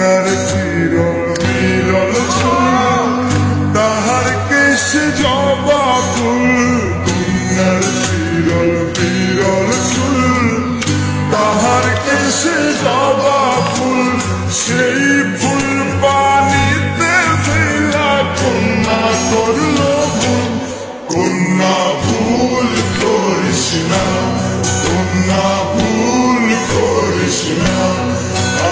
কন্যার চিরল বিরল চুল, তাহার কেশে জবা ফুল। কন্যার চিরল বিরল চুল, তাহার কেশে জবা ফুল। সেই ফুল পানিতে ফেলা কন্যা করল ভুল। কন্যা ভুল করিস না, কন্যা ভুল করিস না।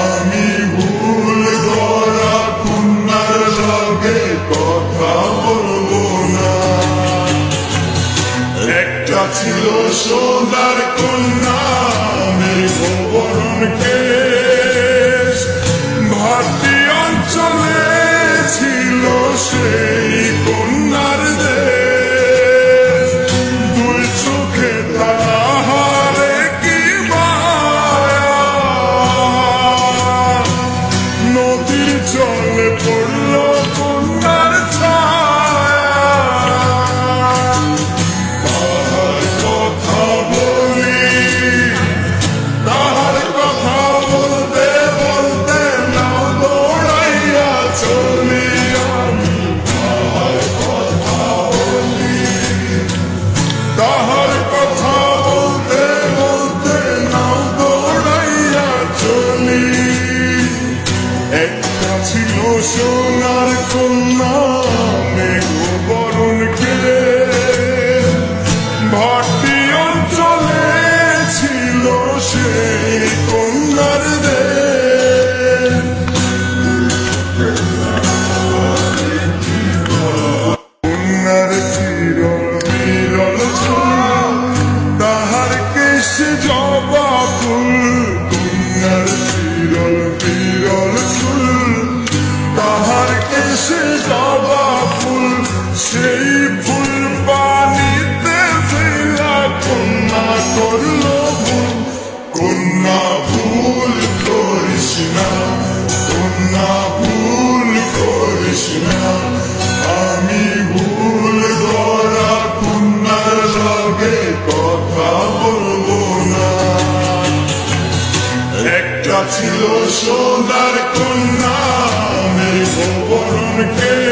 আমি ভুল করা কন্যার লগে কথা বলবো না। একটা ছিল সোনার কন্যা, মেঘবরণ কেশ। ভাটি অঞ্চলে ছিল সেই কন্যার দেশ। দুই চোখে তাহারে কি মায়া, নদীর জলে পড়ল কন্যার ছায়া। তাহার কথা বলি, তাহার কথা বলতে বলতে নাও দৌড়াইয়া চলি আমি। তাহার কথা বলি, তাহার কথা বলতে বলতে নাও দৌড়াইয়া চলি। একটা ছিল সোনার কন্যা, মেঘবরণ কেশ। ভাটি অঞ্চলে ছিল সেই কন্যার দেশ। কন্যার চিরল বিরল চুল, তাহার কেশে জবা ফুল। কন্যার চিরল বিরল চুল, তাহার কেশে জবা ফুল। সেই ফুল পানিতে ফেলা কন্যা করল ভুল। কন্যা ভুল করিস না, কন্যা ভুল করিস না। আমি ভুল করা কন্যার লগে কথা বলবো না। একটা ছিল সোনার কন্যা, মেঘবরণ কেশ।